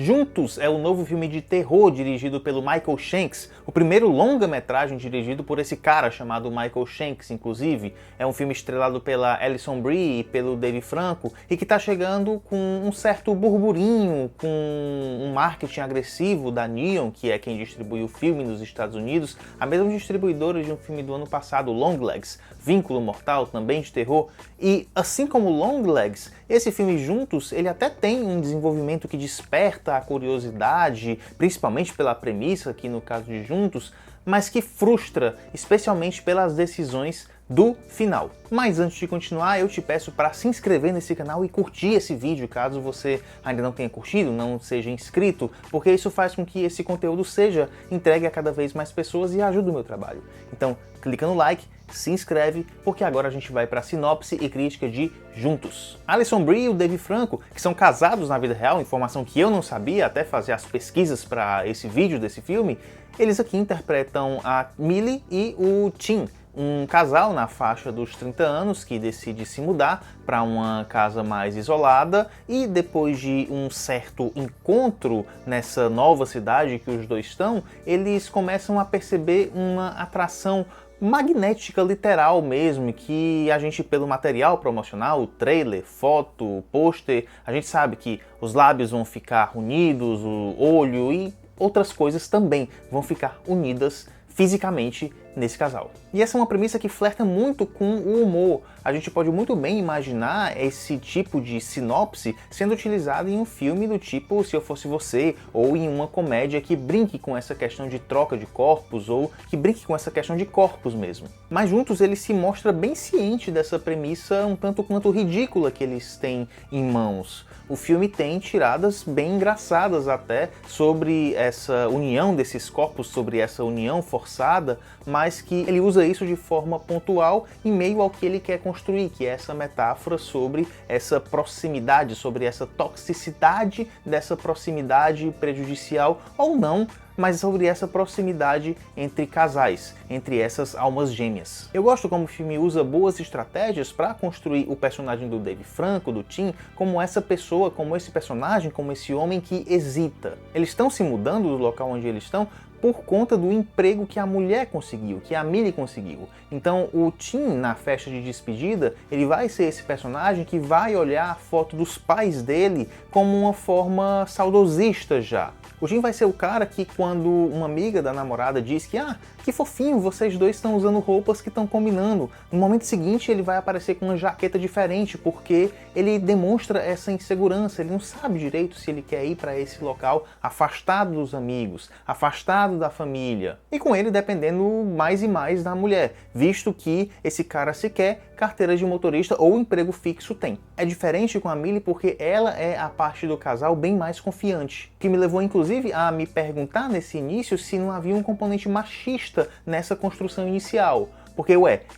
Juntos é o novo filme de terror dirigido pelo Michael Shanks, o primeiro longa-metragem dirigido por esse cara chamado Michael Shanks, inclusive. É um filme estrelado pela Alison Brie e pelo Dave Franco e que está chegando com um certo burburinho, com um marketing agressivo da Neon, que é quem distribui o filme nos Estados Unidos, a mesma distribuidora de um filme do ano passado, Longlegs, Vínculo Mortal, também de terror. E assim como Longlegs, esse filme Juntos, ele até tem um desenvolvimento que desperta a curiosidade, principalmente pela premissa, aqui no caso de Juntos, mas que frustra, especialmente pelas decisões do final. Mas antes de continuar, eu te peço para se inscrever nesse canal e curtir esse vídeo, caso você ainda não tenha curtido, não seja inscrito, porque isso faz com que esse conteúdo seja entregue a cada vez mais pessoas e ajude o meu trabalho. Então, clica no like, se inscreve, porque agora a gente vai para a sinopse e crítica de Juntos. Alison Brie e o Dave Franco, que são casados na vida real, informação que eu não sabia até fazer as pesquisas para esse vídeo desse filme, eles aqui interpretam a Millie e o Tim, um casal na faixa dos 30 anos que decide se mudar para uma casa mais isolada e depois de um certo encontro nessa nova cidade que os dois estão, eles começam a perceber uma atração magnética literal mesmo, que a gente, pelo material promocional, o trailer, foto, pôster, a gente sabe que os lábios vão ficar unidos, o olho e outras coisas também vão ficar unidas fisicamente nesse casal. E essa é uma premissa que flerta muito com o humor. A gente pode muito bem imaginar esse tipo de sinopse sendo utilizado em um filme do tipo Se Eu Fosse Você, ou em uma comédia que brinque com essa questão de troca de corpos, ou que brinque com essa questão de corpos mesmo. Mas Juntos ele se mostra bem ciente dessa premissa um tanto quanto ridícula que eles têm em mãos. O filme tem tiradas bem engraçadas até sobre essa união desses corpos, sobre essa união forçada, mas que ele usa isso de forma pontual em meio ao que ele quer construir, que é essa metáfora sobre essa proximidade, sobre essa toxicidade dessa proximidade prejudicial ou não, mas sobre essa proximidade entre casais, entre essas almas gêmeas. Eu gosto como o filme usa boas estratégias para construir o personagem do Dave Franco, do Tim, como essa pessoa, como esse personagem, como esse homem que hesita. Eles estão se mudando do local onde eles estão por conta do emprego que a mulher conseguiu, que a Millie conseguiu. Então o Tim, na festa de despedida, ele vai ser esse personagem que vai olhar a foto dos pais dele como uma forma saudosista já. O Tim vai ser o cara que, quando uma amiga da namorada diz que fofinho, vocês dois estão usando roupas que estão combinando, no momento seguinte ele vai aparecer com uma jaqueta diferente, porque ele demonstra essa insegurança, ele não sabe direito se ele quer ir para esse local afastado dos amigos, afastado da família, e com ele dependendo mais e mais da mulher, visto que esse cara sequer carteira de motorista ou emprego fixo tem. É diferente com a Millie porque ela é a parte do casal bem mais confiante, que me levou inclusive a me perguntar nesse início se não havia um componente machista nessa construção inicial. Porque,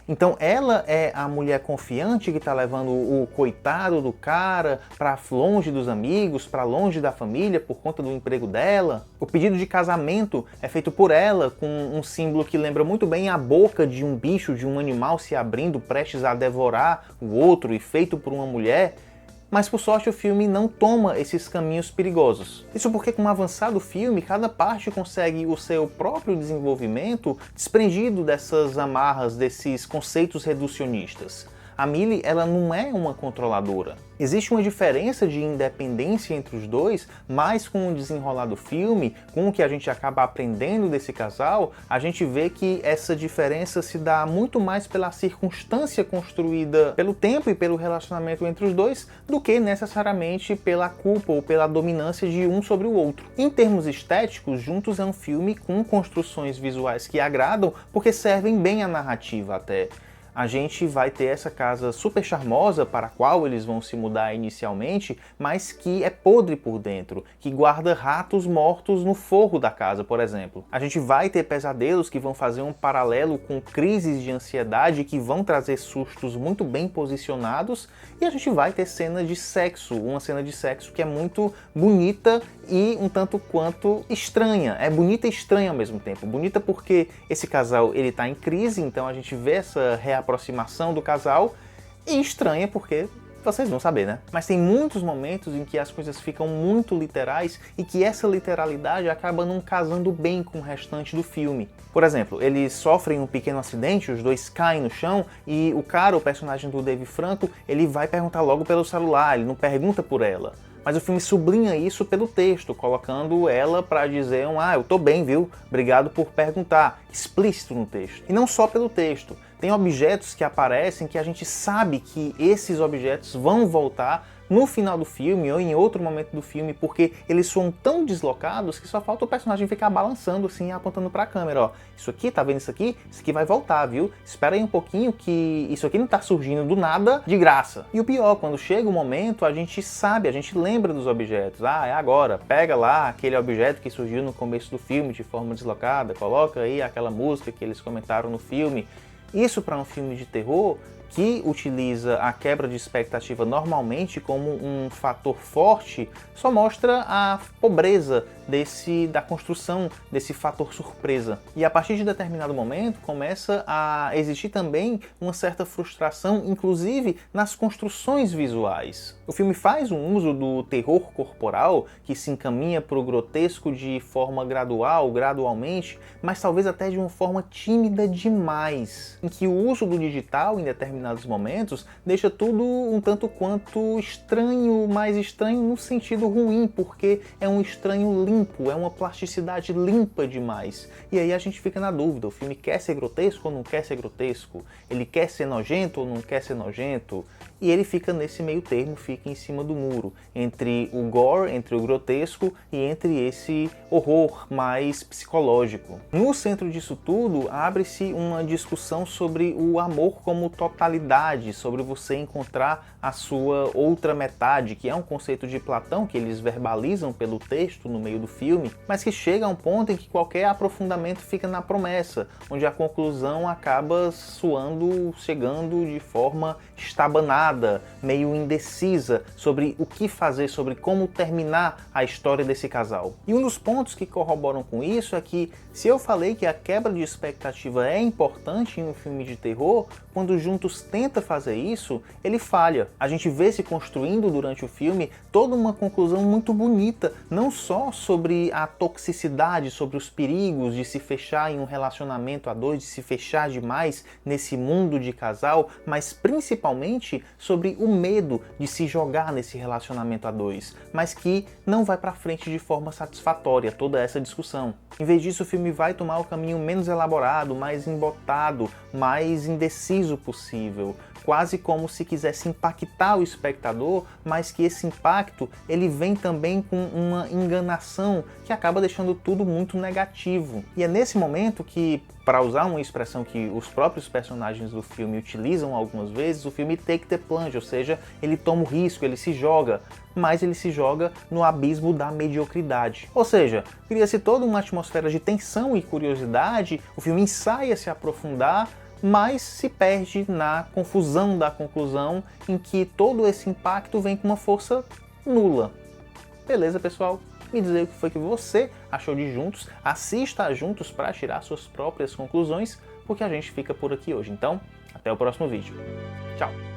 então ela é a mulher confiante que está levando o coitado do cara para longe dos amigos, para longe da família por conta do emprego dela? O pedido de casamento é feito por ela com um símbolo que lembra muito bem a boca de um bicho, de um animal se abrindo, prestes a devorar o outro e feito por uma mulher. Mas por sorte o filme não toma esses caminhos perigosos. Isso porque com o avançar do filme, cada parte consegue o seu próprio desenvolvimento desprendido dessas amarras, desses conceitos reducionistas. A Millie, ela não é uma controladora. Existe uma diferença de independência entre os dois, mas com o desenrolar do filme, com o que a gente acaba aprendendo desse casal, a gente vê que essa diferença se dá muito mais pela circunstância construída pelo tempo e pelo relacionamento entre os dois, do que necessariamente pela culpa ou pela dominância de um sobre o outro. Em termos estéticos, Juntos é um filme com construções visuais que agradam, porque servem bem à narrativa até. A gente vai ter essa casa super charmosa para a qual eles vão se mudar inicialmente, mas que é podre por dentro, que guarda ratos mortos no forro da casa, por exemplo. A gente vai ter pesadelos que vão fazer um paralelo com crises de ansiedade que vão trazer sustos muito bem posicionados, e a gente vai ter cena de sexo, uma cena de sexo que é muito bonita e um tanto quanto estranha. É bonita e estranha ao mesmo tempo. Bonita porque esse casal ele tá em crise, então a gente vê essa reaproximação do casal, e estranha porque Vocês vão saber, né? Mas tem muitos momentos em que as coisas ficam muito literais e que essa literalidade acaba não casando bem com o restante do filme. Por exemplo, eles sofrem um pequeno acidente, os dois caem no chão e o cara, o personagem do Dave Franco, ele vai perguntar logo pelo celular, ele não pergunta por ela. Mas o filme sublinha isso pelo texto, colocando ela para dizer eu tô bem, viu? Obrigado por perguntar, explícito no texto. E não só pelo texto. Tem objetos que aparecem que a gente sabe que esses objetos vão voltar no final do filme ou em outro momento do filme, porque eles são tão deslocados que só falta o personagem ficar balançando assim, apontando para a câmera, ó. Isso aqui, tá vendo isso aqui? Isso aqui vai voltar, viu? Espera aí um pouquinho que isso aqui não tá surgindo do nada de graça. E o pior, quando chega o momento, a gente sabe, a gente lembra dos objetos. É agora, pega lá aquele objeto que surgiu no começo do filme de forma deslocada, coloca aí aquela música que eles comentaram no filme. Isso para um filme de terror que utiliza a quebra de expectativa normalmente como um fator forte, só mostra a pobreza da construção desse fator surpresa. E a partir de determinado momento começa a existir também uma certa frustração, inclusive nas construções visuais. O filme faz um uso do terror corporal, que se encaminha para o grotesco de forma gradualmente, mas talvez até de uma forma tímida demais, em que o uso do digital em determinados momentos deixa tudo um tanto quanto estranho, mas estranho no sentido ruim, porque é um estranho limpo, é uma plasticidade limpa demais. E aí a gente fica na dúvida, o filme quer ser grotesco ou não quer ser grotesco? Ele quer ser nojento ou não quer ser nojento? E ele fica nesse meio termo, fica em cima do muro, entre o gore, entre o grotesco e entre esse horror mais psicológico. No centro disso tudo, abre-se uma discussão sobre o amor como totalidade, sobre você encontrar a sua outra metade, que é um conceito de Platão que eles verbalizam pelo texto no meio do filme, mas que chega a um ponto em que qualquer aprofundamento fica na promessa, onde a conclusão acaba chegando de forma estabanada, meio indecisa sobre o que fazer, sobre como terminar a história desse casal. E um dos pontos que corroboram com isso é que, se eu falei que a quebra de expectativa é importante em um filme de terror, quando Juntos tenta fazer isso, ele falha. A gente vê se construindo durante o filme toda uma conclusão muito bonita, não só sobre a toxicidade, sobre os perigos de se fechar em um relacionamento a dois, de se fechar demais nesse mundo de casal, mas principalmente sobre o medo de se jogar nesse relacionamento a dois, mas que não vai para frente de forma satisfatória toda essa discussão. Em vez disso, o filme vai tomar o caminho menos elaborado, mais embotado, mais indeciso possível, quase como se quisesse impactar o espectador, mas que esse impacto ele vem também com uma enganação que acaba deixando tudo muito negativo. E é nesse momento que, para usar uma expressão que os próprios personagens do filme utilizam algumas vezes, o filme take the plunge, ou seja, ele toma o risco, ele se joga, mas ele se joga no abismo da mediocridade. Ou seja, cria-se toda uma atmosfera de tensão e curiosidade, o filme ensaia se aprofundar, mas se perde na confusão da conclusão, em que todo esse impacto vem com uma força nula. Beleza, pessoal? Me dizer o que foi que você achou de Juntos, assista a Juntos para tirar suas próprias conclusões, porque a gente fica por aqui hoje. Então, até o próximo vídeo. Tchau!